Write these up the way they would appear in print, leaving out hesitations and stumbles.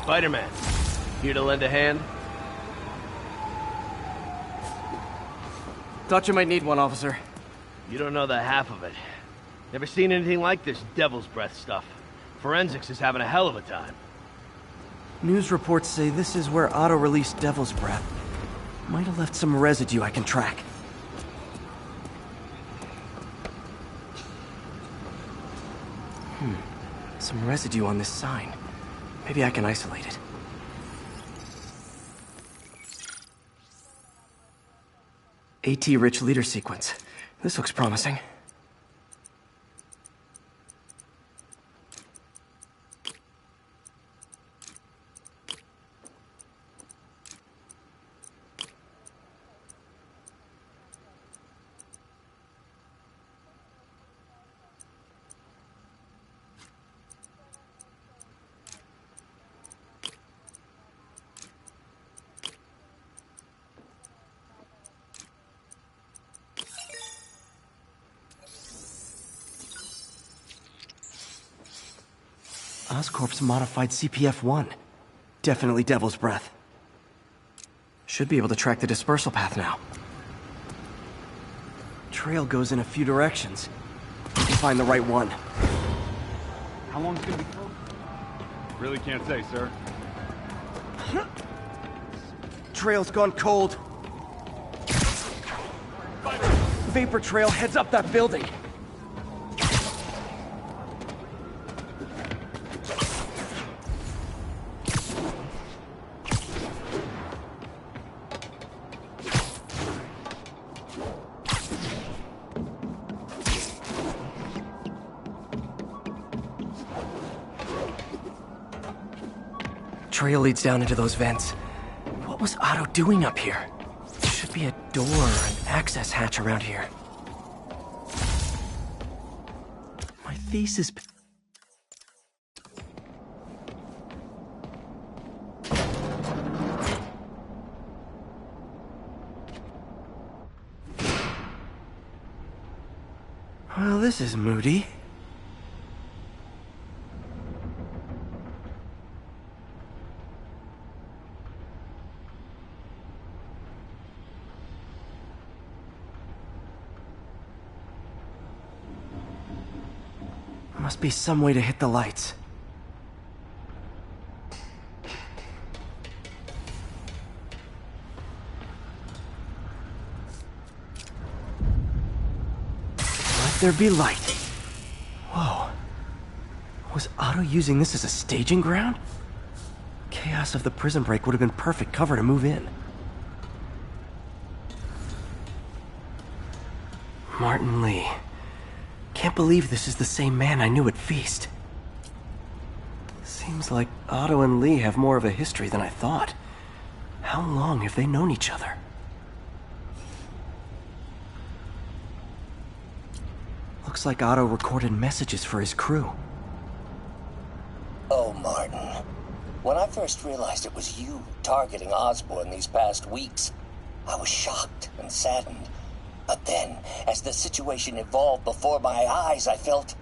Spider-Man. Here to lend a hand? Thought you might need one, officer. You don't know the half of it. Never seen anything like this devil's breath stuff. Forensics is having a hell of a time. News reports say this is where Otto released Devil's Breath. Might have left some residue I can track. Some residue on this sign. Maybe I can isolate it. AT-rich leader sequence. This looks promising. Oscorp's modified CPF-1. Definitely Devil's Breath. Should be able to track the dispersal path now. Trail goes in a few directions. Need to find the right one. How long is it gonna be closed? Really can't say, sir. Trail's gone cold. Vapor trail heads up that building. Trail leads down into those vents. What was Otto doing up here? There should be a door or an access hatch around here. My thesis... Well, this is moody. Must be some way to hit the lights. Let there be light. Whoa. Was Otto using this as a staging ground? Chaos of the prison break would have been perfect cover to move in. Martin Lee. Can't believe this is the same man I knew at Feast. Seems like Otto and Lee have more of a history than I thought. How long have they known each other? Looks like Otto recorded messages for his crew. Oh, Martin. When I first realized it was you targeting Osborn these past weeks, I was shocked and saddened. But then, as the situation evolved before my eyes, I felt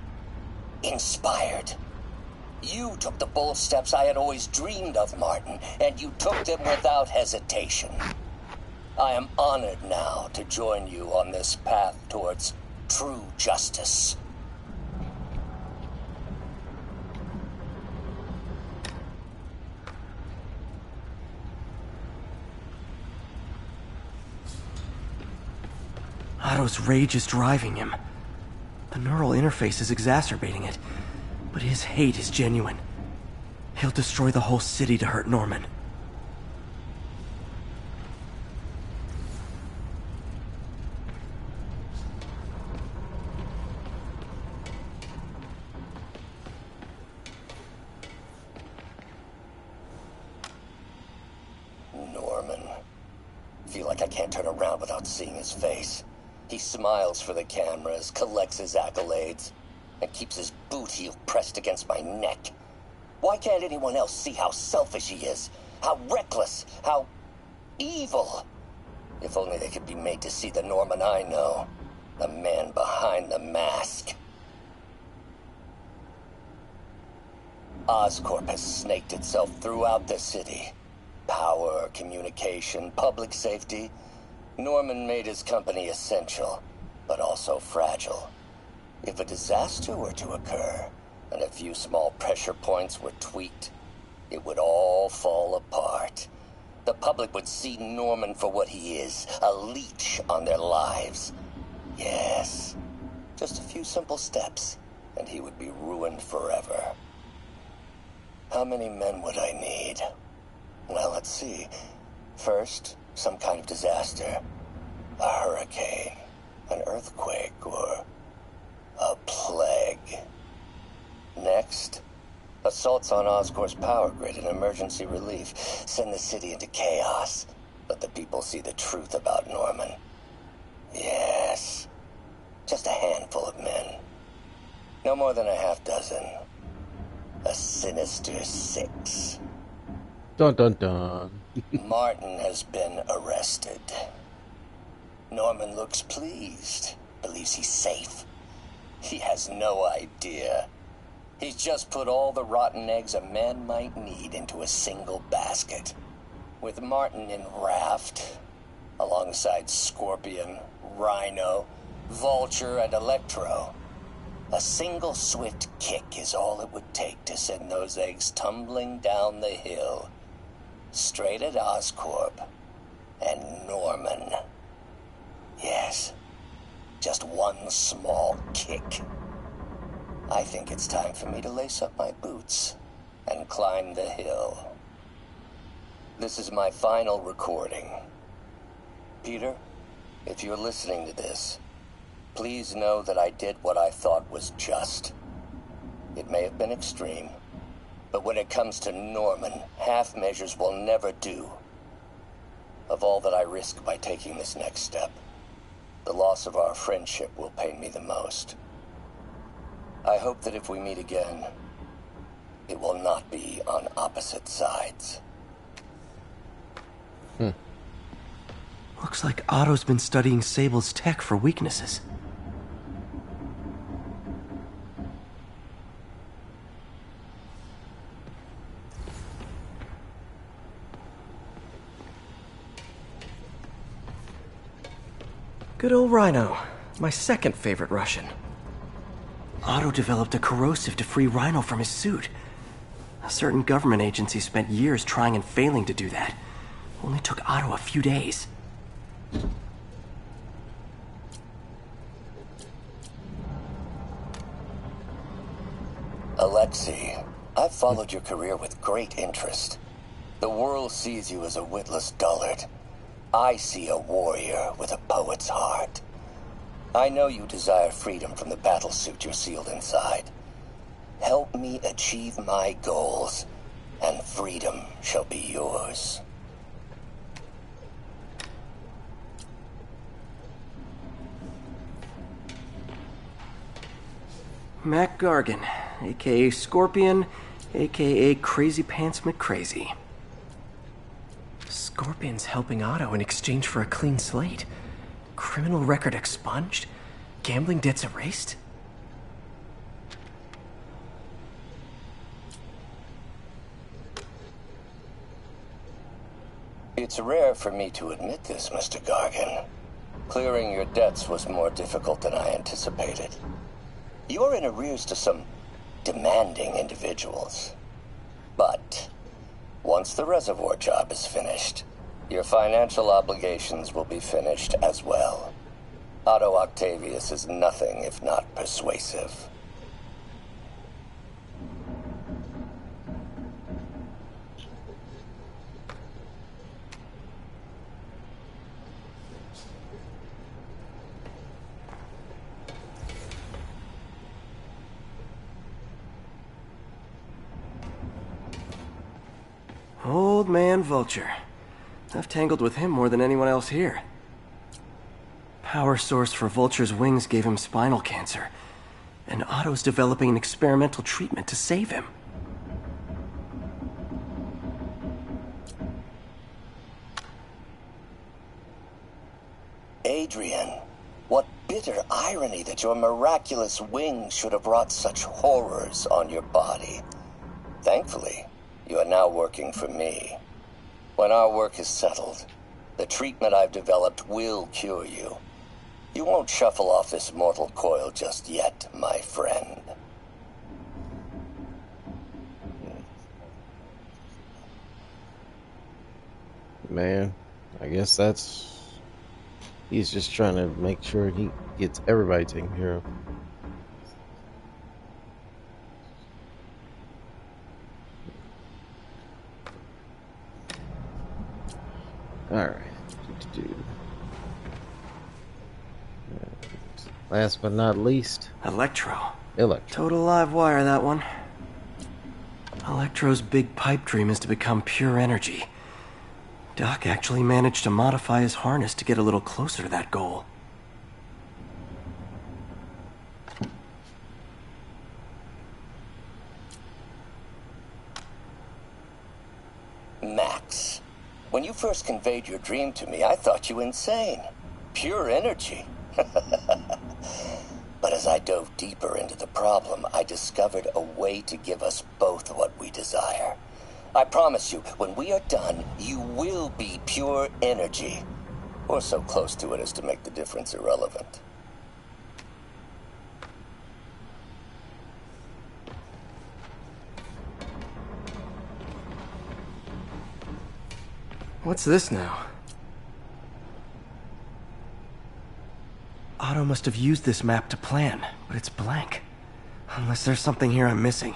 inspired. You took the bold steps I had always dreamed of, Martin, and you took them without hesitation. I am honored now to join you on this path towards true justice. Otto's rage is driving him. The neural interface is exacerbating it, but his hate is genuine. He'll destroy the whole city to hurt Norman. Norman. Feel like I can't turn around without seeing his face. He smiles for the cameras, collects his accolades, and keeps his boot heel pressed against my neck. Why can't anyone else see how selfish he is? How reckless? How evil? If only they could be made to see the Norman I know. The man behind the mask. Oscorp has snaked itself throughout the city. Power, communication, public safety. Norman made his company essential, but also fragile. If a disaster were to occur, and a few small pressure points were tweaked, it would all fall apart. The public would see Norman for what he is, a leech on their lives. Yes, just a few simple steps, and he would be ruined forever. How many men would I need? Well, let's see. First, some kind of disaster. A hurricane, an earthquake, or a plague. Next, assaults on Oscorp's power grid and emergency relief send the city into chaos. Let the people see the truth about Norman. Yes, just a handful of men. No more than a half dozen. A sinister 6. Dun dun dun. Martin has been arrested. Norman looks pleased, believes he's safe. He has no idea. He's just put all the rotten eggs a man might need into a single basket. With Martin in raft, alongside Scorpion, Rhino, Vulture, and Electro, a single swift kick is all it would take to send those eggs tumbling down the hill, straight at Oscorp and Norman. Yes, just one small kick. I think it's time for me to lace up my boots and climb the hill. This is my final recording. Peter, if you're listening to this, please know that I did what I thought was just. It may have been extreme, but when it comes to Norman, half measures will never do. Of all that I risk by taking this next step, the loss of our friendship will pain me the most. I hope that if we meet again, it will not be on opposite sides. Looks like Otto's been studying Sable's tech for weaknesses. Good old Rhino, my second favorite Russian. Otto developed a corrosive to free Rhino from his suit. A certain government agency spent years trying and failing to do that. Only took Otto a few days. Alexei, I've followed your career with great interest. The world sees you as a witless dullard. I see a warrior with a poet's heart. I know you desire freedom from the battlesuit you're sealed inside. Help me achieve my goals, and freedom shall be yours. Mac Gargan, a.k.a. Scorpion, a.k.a. Crazy Pants McCrazy. Scorpion's helping Otto in exchange for a clean slate. Criminal record expunged? Gambling debts erased? It's rare for me to admit this, Mr. Gargan. Clearing your debts was more difficult than I anticipated. You're in arrears to some demanding individuals. But once the reservoir job is finished, your financial obligations will be finished as well. Otto Octavius is nothing if not persuasive. Old man Vulture. I've tangled with him more than anyone else here. Power source for Vulture's wings gave him spinal cancer, and Otto's developing an experimental treatment to save him. Adrian, what bitter irony that your miraculous wings should have wrought such horrors on your body. Thankfully, you are now working for me. When our work is settled, the treatment I've developed will cure you. You won't shuffle off this mortal coil just yet, my friend. Man, I guess that's... He's just trying to make sure he gets everybody taken care of. Alright. Last but not least, Electro. Electro. Total live wire, that one. Electro's big pipe dream is to become pure energy. Doc actually managed to modify his harness to get a little closer to that goal. Max, when you first conveyed your dream to me, I thought you insane. Pure energy. But as I dove deeper into the problem, I discovered a way to give us both what we desire. I promise you, when we are done, you will be pure energy. Or so close to it as to make the difference irrelevant. What's this now? Otto must have used this map to plan, but it's blank. Unless there's something here I'm missing.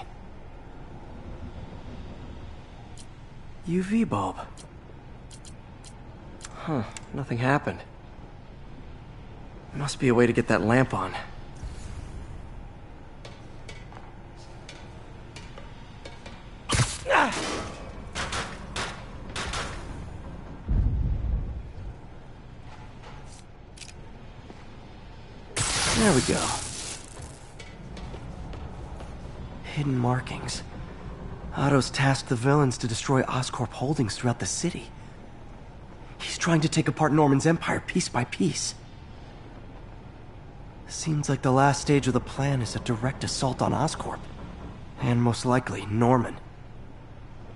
UV bulb. Huh, nothing happened. Must be a way to get that lamp on. There we go. Hidden markings. Otto's tasked the villains to destroy Oscorp holdings throughout the city. He's trying to take apart Norman's empire piece by piece. Seems like the last stage of the plan is a direct assault on Oscorp. And most likely, Norman.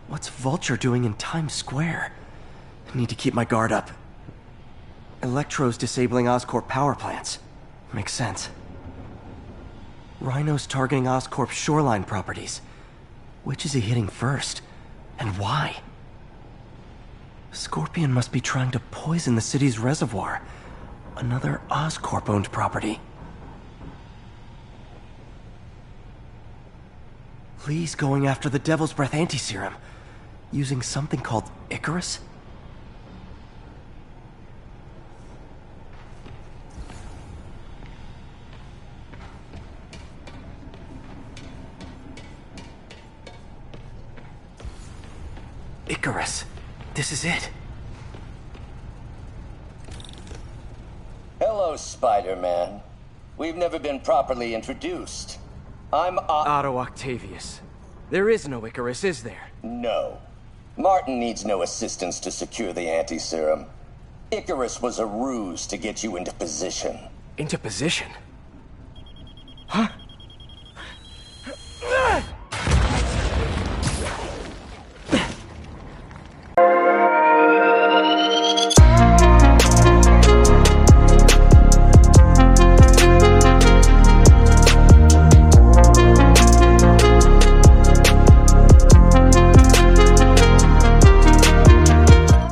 What's Vulture doing in Times Square? I need to keep my guard up. Electro's disabling Oscorp power plants. Makes sense. Rhino's targeting Oscorp's shoreline properties. Which is he hitting first? And why? Scorpion must be trying to poison the city's reservoir. Another Oscorp-owned property. Lee's going after the Devil's Breath anti-serum. Using something called Icarus? Icarus. This is it. Hello, Spider-Man. We've never been properly introduced. I'm Otto Octavius. There is no Icarus, is there? No. Martin needs no assistance to secure the anti-serum. Icarus was a ruse to get you into position. Into position?